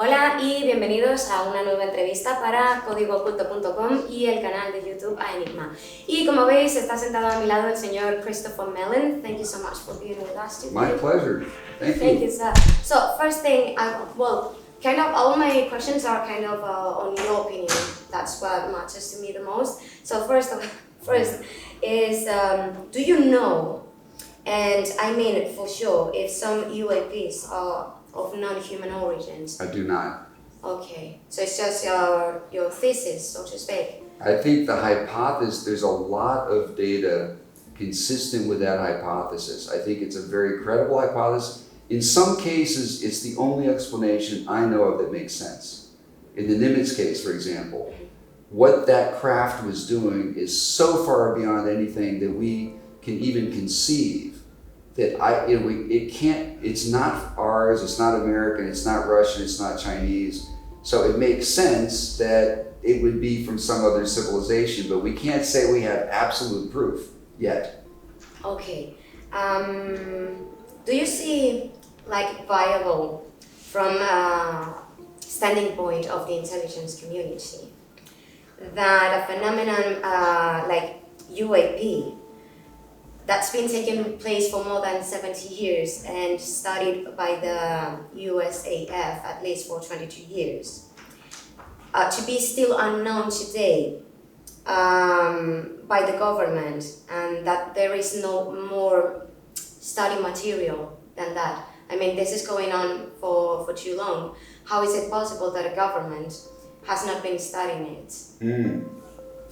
Hola y bienvenidos a una nueva entrevista para códigooculto.com y el canal de YouTube a Enigma. Y como veis, está sentado a mi lado el señor Christopher Mellon. Thank you so much for being with us today. My pleasure. Thank you. Thank you, sir. So first thing, kind of all my questions are kind of on your opinion. That's what matters to me the most. So first is, do you know, and I mean for sure, if some UAPs are of non-human origins? I do not. Okay, so it's just your thesis, so to speak. I think the hypothesis, there's a lot of data consistent with that hypothesis. I think it's a very credible hypothesis. In some cases, it's the only explanation I know of that makes sense. In the Nimitz case, for example, what that craft was doing is so far beyond anything that we can even conceive that it's not ours, it's not American, it's not Russian, it's not Chinese. So it makes sense that it would be from some other civilization, but we can't say we have absolute proof yet. Okay. Do you see, like, viable from a standing point of the intelligence community that a phenomenon like UAP that's been taking place for more than 70 years and studied by the USAF at least for 22 years, to be still unknown today by the government, and that there is no more study material than that? I mean, this is going on for too long. How is it possible that a government has not been studying it?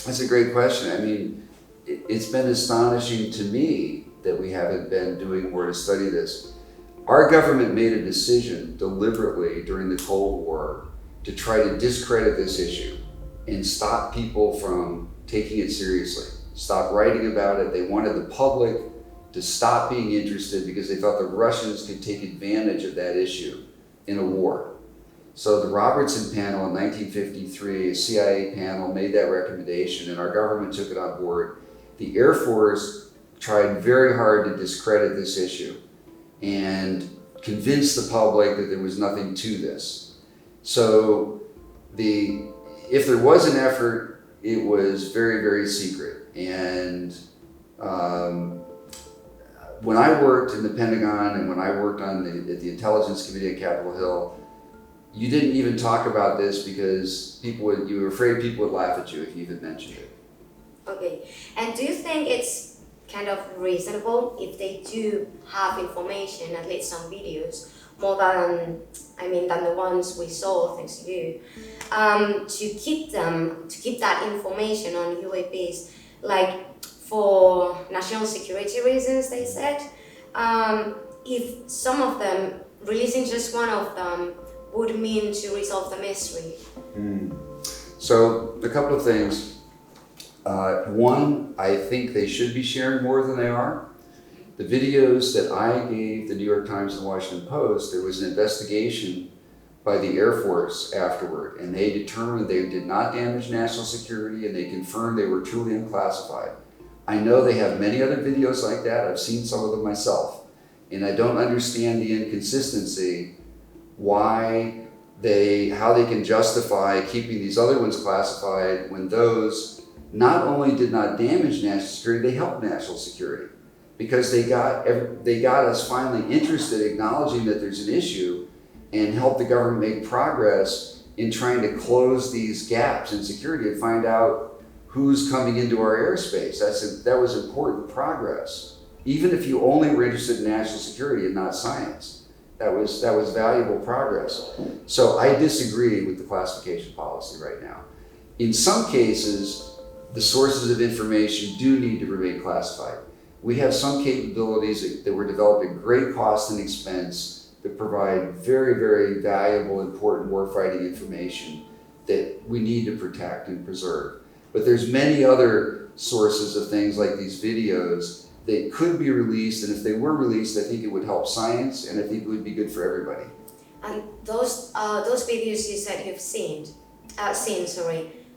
That's a great question. I mean, it's been astonishing to me that we haven't been doing more to study this. Our government made a decision deliberately during the Cold War to try to discredit this issue and stop people from taking it seriously, stop writing about it. They wanted the public to stop being interested because they thought the Russians could take advantage of that issue in a war. So the Robertson panel in 1953, a CIA panel, made that recommendation and our government took it on board. The Air Force tried very hard to discredit this issue and convince the public that there was nothing to this. So if there was an effort, it was very, very secret. And when I worked in the Pentagon and when I worked at the Intelligence Committee at Capitol Hill, you didn't even talk about this because you were afraid people would laugh at you if you even mentioned it. Okay, and do you think it's kind of reasonable if they do have information, at least some videos, more than the ones we saw, thanks to you, to keep that information on UAPs, like for national security reasons, they said, if some of them, releasing just one of them, would mean to resolve the mystery? So, a couple of things. One, I think they should be sharing more than they are. The videos that I gave the New York Times and Washington Post, there was an investigation by the Air Force afterward, and they determined they did not damage national security, and they confirmed they were truly unclassified. I know they have many other videos like that. I've seen some of them myself, and I don't understand the inconsistency, how they can justify keeping these other ones classified when those not only did not damage national security, they helped national security because they got us finally interested, acknowledging that there's an issue, and helped the government make progress in trying to close these gaps in security and find out who's coming into our airspace. That was important progress. Even if you only were interested in national security and not science, that was valuable progress. So I disagree with the classification policy right now. In some cases, the sources of information do need to remain classified. We have some capabilities that we're developing at great cost and expense that provide very, very valuable, important warfighting information that we need to protect and preserve. But there's many other sources of things like these videos that could be released, and if they were released, I think it would help science, and I think it would be good for everybody. And those videos you said you've seen,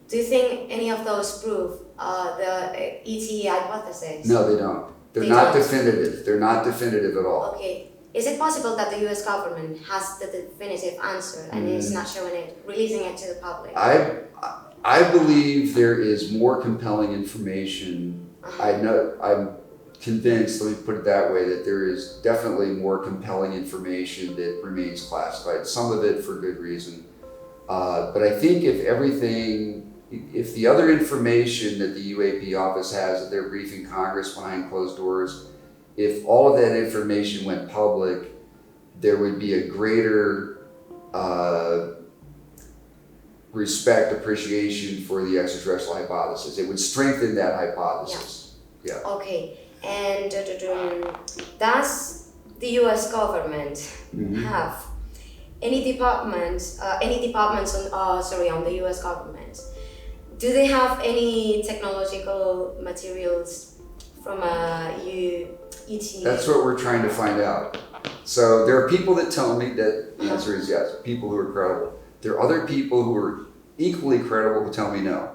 do you think any of those prove the ET hypothesis? No, they don't. They're not definitive. They're not definitive at all. Okay. Is it possible that the US government has the definitive answer and is not showing it, releasing it to the public? I believe there is more compelling information. I'm convinced, let me put it that way, that there is definitely more compelling information that remains classified, some of it for good reason. But I think if the other information that the UAP office has that they're briefing Congress behind closed doors, if all of that information went public, there would be a greater respect, appreciation for the extraterrestrial hypothesis. It would strengthen that hypothesis. Yeah. Okay. And does the U.S. government have any departments on the U.S. government? Do they have any technological materials from ET? That's what we're trying to find out. So there are people that tell me that the answer is yes, people who are credible. There are other people who are equally credible who tell me no.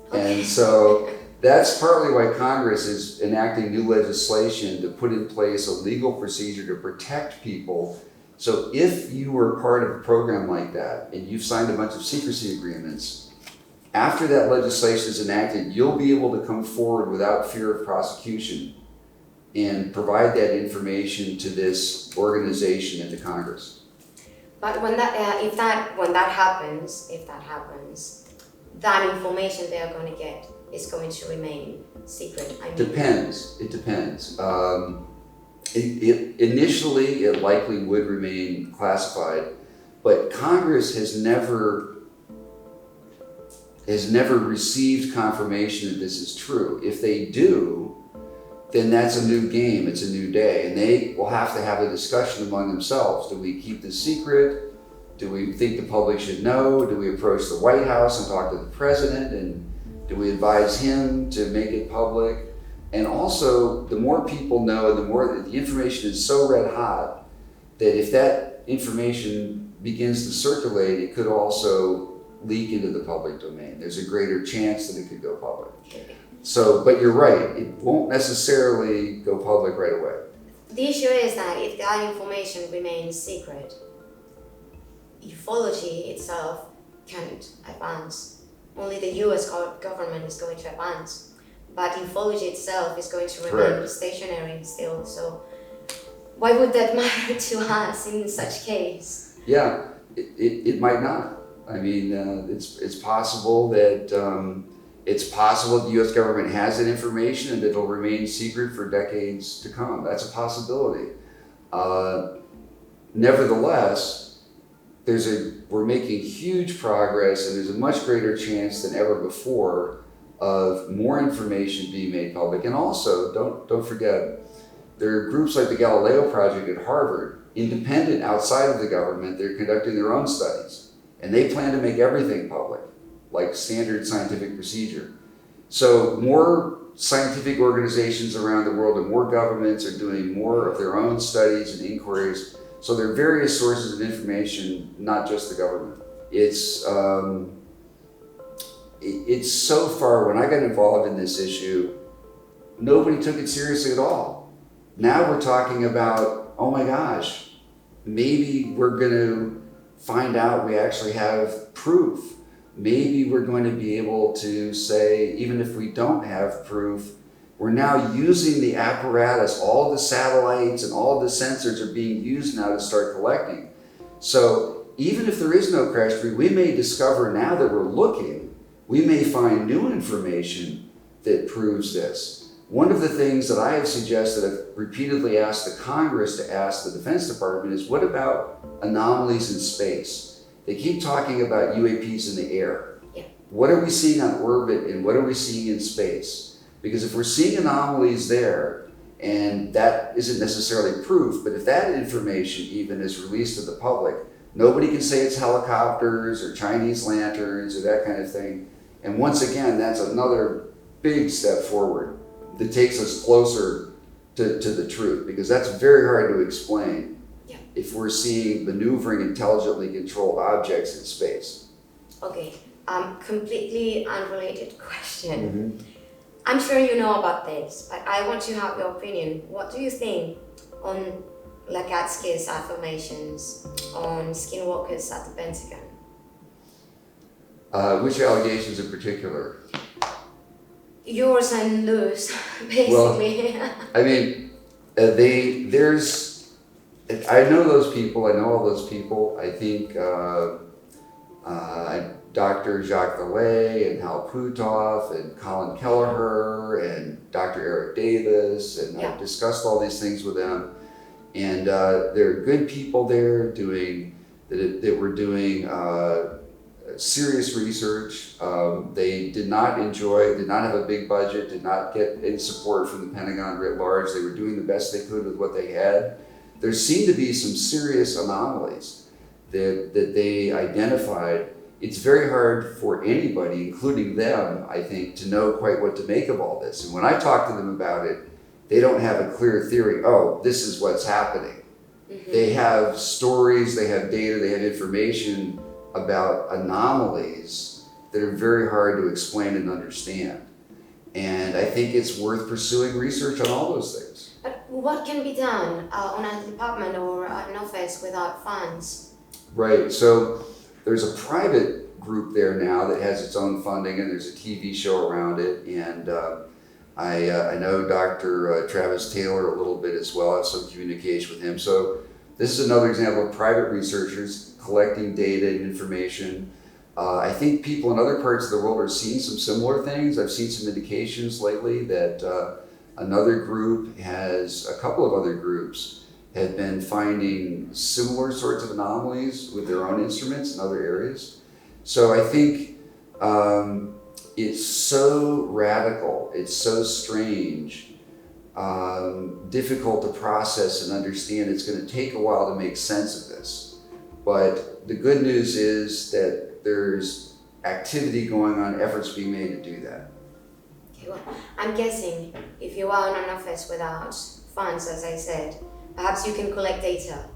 Okay. And so that's partly why Congress is enacting new legislation to put in place a legal procedure to protect people. So if you were part of a program like that and you've signed a bunch of secrecy agreements, after that legislation is enacted, you'll be able to come forward without fear of prosecution and provide that information to this organization and to Congress. But when that happens, that information they are going to get is going to remain secret. Depends. It depends. Initially, it likely would remain classified, but Congress has never received confirmation that this is true. If they do, then that's a new game, it's a new day, and they will have to have a discussion among themselves. Do we keep this secret? Do we think the public should know? Do we approach the White House and talk to the president? And do we advise him to make it public? And also, the more people know, the more that the information is so red hot that if that information begins to circulate, it could also leak into the public domain. There's a greater chance that it could go public. So, but you're right, it won't necessarily go public right away. The issue is that if that information remains secret, ufology itself can't advance. Only the US government is going to advance. But ufology itself is going to remain stationary still. So why would that matter to us in such case? Yeah, it might not. I mean, it's possible that the U.S. government has that information and it'll remain secret for decades to come. That's a possibility. Nevertheless, we're making huge progress, and there's a much greater chance than ever before of more information being made public. And also, don't forget, there are groups like the Galileo Project at Harvard, independent outside of the government. They're conducting their own studies, and they plan to make everything public, like standard scientific procedure. So more scientific organizations around the world and more governments are doing more of their own studies and inquiries. So there are various sources of information, not just the government. It's so far, when I got involved in this issue, nobody took it seriously at all. Now we're talking about, oh my gosh, maybe we're going to find out we actually have proof. Maybe we're going to be able to say, even if we don't have proof, we're now using the apparatus, all the satellites and all the sensors are being used now to start collecting. So even if there is no crash debris, we may discover now that we're looking, we may find new information that proves this. One of the things that I have suggested, I've repeatedly asked the Congress to ask the Defense Department is, what about anomalies in space? They keep talking about UAPs in the air. Yeah. What are we seeing on orbit and what are we seeing in space? Because if we're seeing anomalies there, and that isn't necessarily proof, but if that information even is released to the public, nobody can say it's helicopters or Chinese lanterns or that kind of thing. And once again, that's another big step forward that takes us closer to the truth, because that's very hard to explain. Yeah. If we're seeing maneuvering intelligently controlled objects in space. Okay, completely unrelated question. Mm-hmm. I'm sure you know about this, but I want to have your opinion. What do you think on Lacatsky's affirmations on skinwalkers at the Pentagon? Which allegations in particular? Yours and Lou's, basically. Well, I mean, I know those people, I know all those people. I think Dr. Jacques Vallée and Hal Puthoff and Colin Kelleher and Dr. Eric Davis, and I've discussed all these things with them. And there are good people there that were doing serious research. They did not have a big budget, did not get any support from the Pentagon writ large. They were doing the best they could with what they had. There seemed to be some serious anomalies that they identified. It's very hard for anybody, including them, I think, to know quite what to make of all this. And when I talk to them about it, they don't have a clear theory, oh, this is what's happening. Mm-hmm. They have stories, they have data, they have information about anomalies that are very hard to explain and understand. And I think it's worth pursuing research on all those things. But what can be done on a department or an office without funds? Right, so there's a private group there now that has its own funding, and there's a TV show around it. And I know Dr. Travis Taylor a little bit as well. I have some communication with him. So this is another example of private researchers collecting data and information. I think people in other parts of the world are seeing some similar things. I've seen some indications lately that a couple of other groups have been finding similar sorts of anomalies with their own instruments in other areas. So I think it's so radical, it's so strange, difficult to process and understand. It's going to take a while to make sense of this. But the good news is that there's activity going on, efforts being made to do that. Okay, well, I'm guessing if you are in an office without funds, as I said, perhaps you can collect data,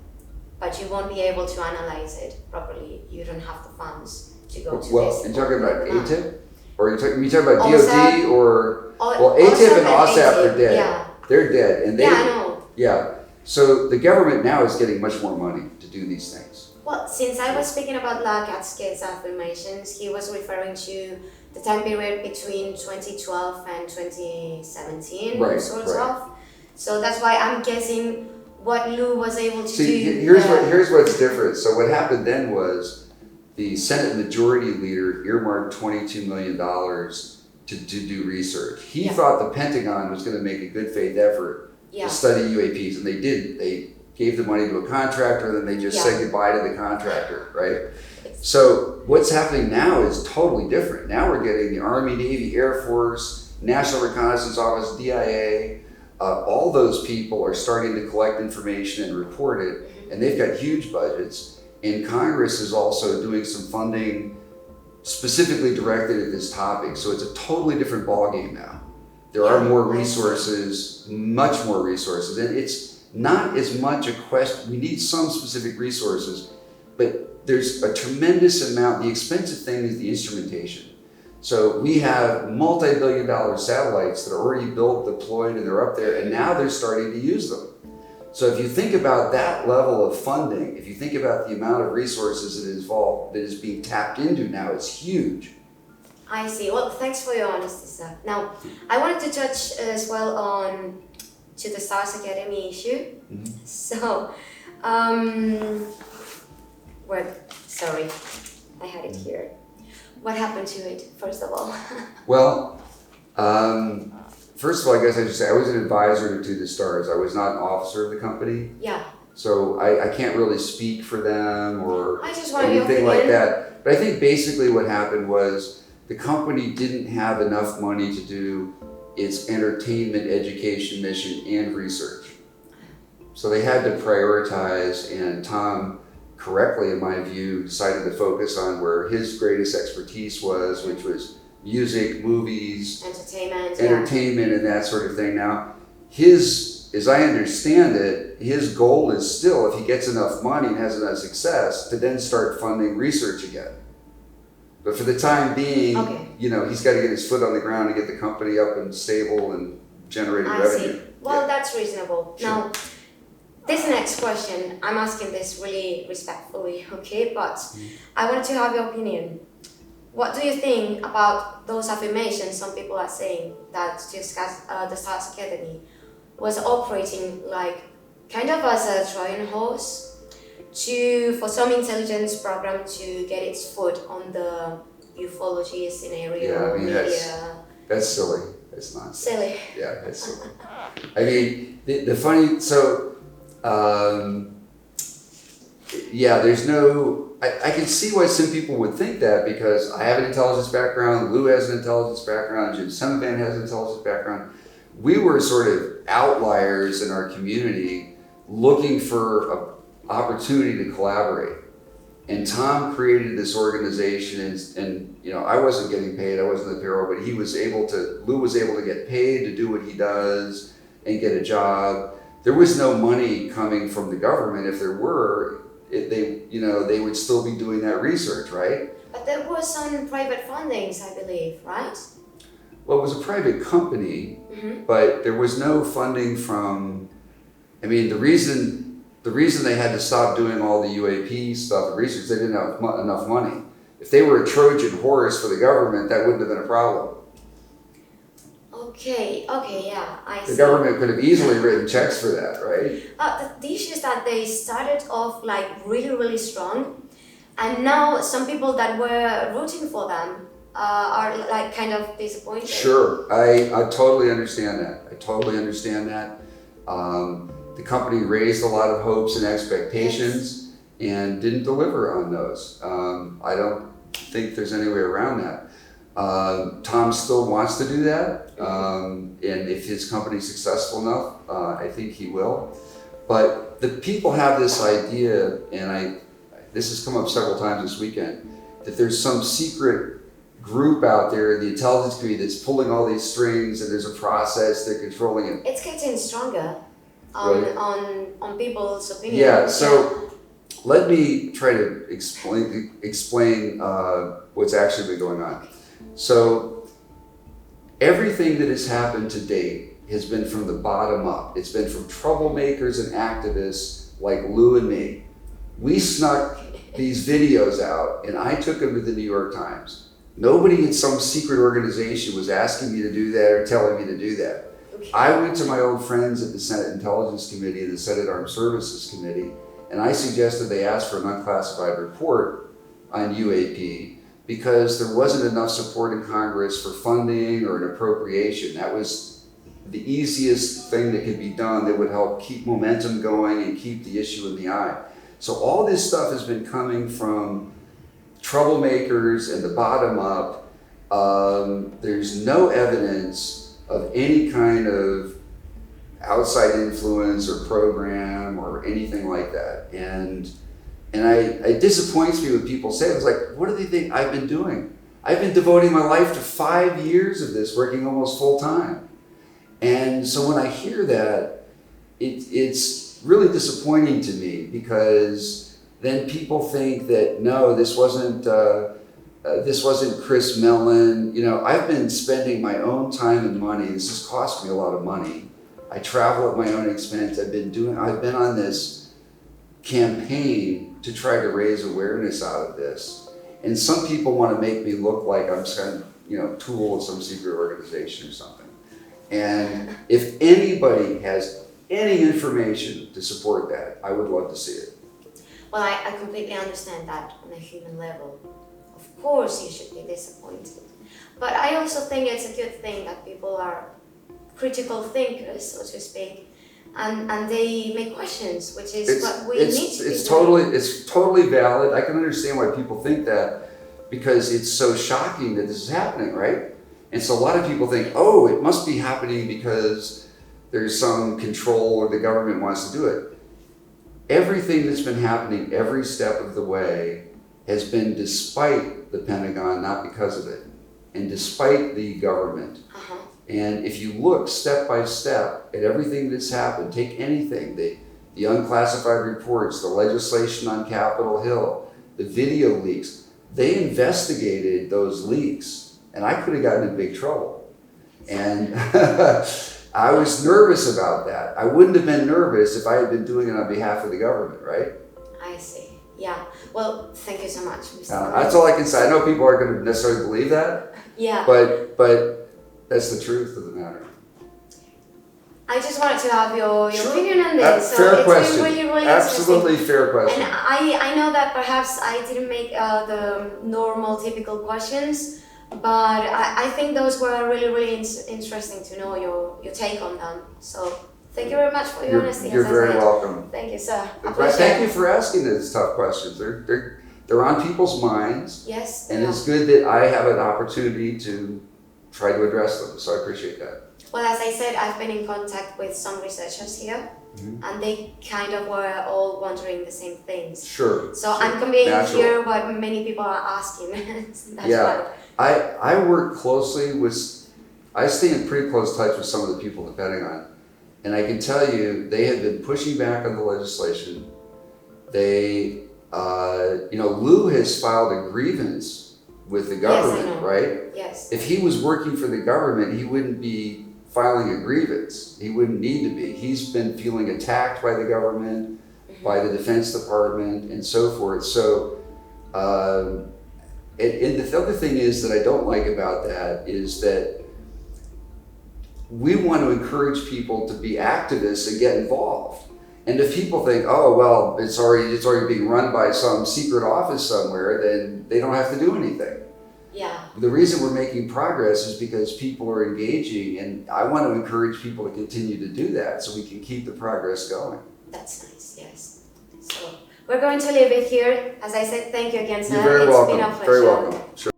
but you won't be able to analyze it properly. You don't have the funds to go to this. Well, you're talking about ATIP? Or you talking about DOD OSAP, or... Well, ATIP and OSAP are dead. Yeah. They're dead. And I know. Yeah. So the government now is getting much more money to do these things. Well, since I was speaking about Lacatsky's affirmations, he was referring to the time period between 2012 and 2017, right. of. So that's why I'm guessing what Lou was able to do. Here's what's different. So what happened then was the Senate Majority Leader earmarked $22 million to do research. He thought the Pentagon was going to make a good faith effort to study UAPs, and they didn't. They gave the money to a contractor, then they just said goodbye to the contractor, right? So what's happening now is totally different. Now we're getting the Army, Navy, Air Force, National Reconnaissance Office, DIA, all those people are starting to collect information and report it, and they've got huge budgets. And Congress is also doing some funding specifically directed at this topic. So it's a totally different ballgame now. There are more resources, much more resources, and it's not as much a question. We need some specific resources, but there's a tremendous amount. The expensive thing is the instrumentation. So we have multi-billion-dollar satellites that are already built, deployed, and they're up there, and now they're starting to use them. So if you think about that level of funding, if you think about the amount of resources that is being tapped into now, it's huge. I see. Well, thanks for your honesty, sir. Now, I wanted to touch as well on to the Stars Academy issue. Mm-hmm. So, sorry, I had it here. What happened to it, first of all? Well, first of all, I guess I should say I was an advisor to the Stars. I was not an officer of the company. Yeah. So I can't really speak for them or anything like that. But I think basically what happened was the company didn't have enough money to do its entertainment, education mission and research. So they had to prioritize, and Tom, correctly in my view, decided to focus on where his greatest expertise was, which was music, movies, entertainment and that sort of thing. Now, as I understand it, his goal is still, if he gets enough money and has enough success, to then start funding research again. But for the time being, he's got to get his foot on the ground and get the company up and stable and generating revenue. See. Well, that's reasonable. Sure. Now, this next question, I'm asking this really respectfully, okay? But I wanted to have your opinion. What do you think about those affirmations some people are saying that the Stars Academy was operating like kind of as a Trojan horse for some intelligence program to get its foot on the ufology scenario? Yeah, I mean, media? that's silly. That's nonsense. Silly. Yeah, that's silly. I mean, the funny, so, yeah, there's no, I can see why some people would think that, because I have an intelligence background, Lou has an intelligence background, Jim Semivan has an intelligence background. We were sort of outliers in our community looking for an opportunity to collaborate. And Tom created this organization, and you know, I wasn't getting paid, I wasn't the payroll, but Lou was able to get paid to do what he does and get a job. There was no money coming from the government. If there were, they would still be doing that research, right? But there was some private fundings, I believe, right? Well, it was a private company, but there was no funding from, I mean, the reason they had to stop doing all the UAP stuff and research, they didn't have enough money. If they were a Trojan horse for the government, that wouldn't have been a problem. Okay, yeah, I see. The government could have easily written checks for that, right? The issue is that they started off like really, really strong, and now some people that were rooting for them are like kind of disappointed. Sure, I totally understand that. The company raised a lot of hopes and expectations and didn't deliver on those. I don't think there's any way around that. Tom still wants to do that, and if his company's successful enough, I think he will. But the people have this idea, and this has come up several times this weekend, that there's some secret group out there in the intelligence community that's pulling all these strings, and there's a process, they're controlling it. It's getting stronger on people's opinions. Yeah, so let me try to explain what's actually been going on. So everything that has happened to date has been from the bottom up. It's been from troublemakers and activists like Lou and me. We snuck these videos out and I took them to the New York Times. Nobody in some secret organization was asking me to do that or telling me to do that. Okay. I went to my old friends at the Senate Intelligence Committee and the Senate Armed Services Committee, and I suggested they ask for an unclassified report on UAP because there wasn't enough support in Congress for funding or an appropriation. That was the easiest thing that could be done that would help keep momentum going and keep the issue in the eye. So all this stuff has been coming from troublemakers and the bottom up. There's no evidence of any kind of outside influence or program or anything like that. And it disappoints me when people say, it's like, what do they think I've been doing? I've been devoting my life to 5 years of this, working almost full time. And so when I hear that, it's really disappointing to me, because then people think that, no, this wasn't Chris Mellon. You know, I've been spending my own time and money. This has cost me a lot of money. I travel at my own expense. I've been on this campaign to try to raise awareness out of this. And some people want to make me look like I'm some, tool of some secret organization or something. And if anybody has any information to support that, I would love to see it. Well, I completely understand that on a human level. Of course you should be disappointed. But I also think it's a good thing that people are critical thinkers, so to speak, and they make questions, which is what we need to be doing. It's totally valid. I can understand why people think that, because it's so shocking that this is happening, right? And so a lot of people think, oh, it must be happening because there's some control or the government wants to do it. Everything that's been happening every step of the way has been despite the Pentagon, not because of it, and despite the government. Uh-huh. And if you look step by step at everything that's happened, take anything, the unclassified reports, the legislation on Capitol Hill, the video leaks, they investigated those leaks, and I could have gotten in big trouble. And I was nervous about that. I wouldn't have been nervous if I had been doing it on behalf of the government, right? I see. Yeah. Well, thank you so much, Mr. That's all I can say. I know people aren't going to necessarily believe that, Yeah. but that's the truth of the matter. I just wanted to have your Sure. opinion on this. Fair it's question. been really, really Absolutely interesting. fair question. And I know that perhaps I didn't make the normal, typical questions, but I think those were really, really interesting to know your take on them. So thank you very much for your honesty. You're as I very said. welcome. Thank you, sir. Thank you for asking those tough questions. They're on people's minds, Yes. and yeah. it's good that I have an opportunity to try to address them. So I appreciate that. Well, as I said, I've been in contact with some researchers here, and they kind of were all wondering the same things. Sure. So sure. I'm conveying Natural. here what many people are asking. That's Yeah. why. I work closely with, I stay in pretty close touch with some of the people at the Pentagon, and I can tell you they have been pushing back on the legislation. They, Lou has filed a grievance with the government, Yes, I know. right? Yes. If he was working for the government, he wouldn't be filing a grievance. He wouldn't need to be. He's been feeling attacked by the government, by the Defense Department, and so forth. So, and the other thing is that I don't like about that is that we want to encourage people to be activists and get involved. And if people think, oh, well, it's already being run by some secret office somewhere, then they don't have to do anything. Yeah. The reason we're making progress is because people are engaging, and I want to encourage people to continue to do that so we can keep the progress going. That's nice, yes. So we're going to leave it here. As I said, thank you again, sir. You're very It's welcome. been a pleasure. Very welcome. Sure.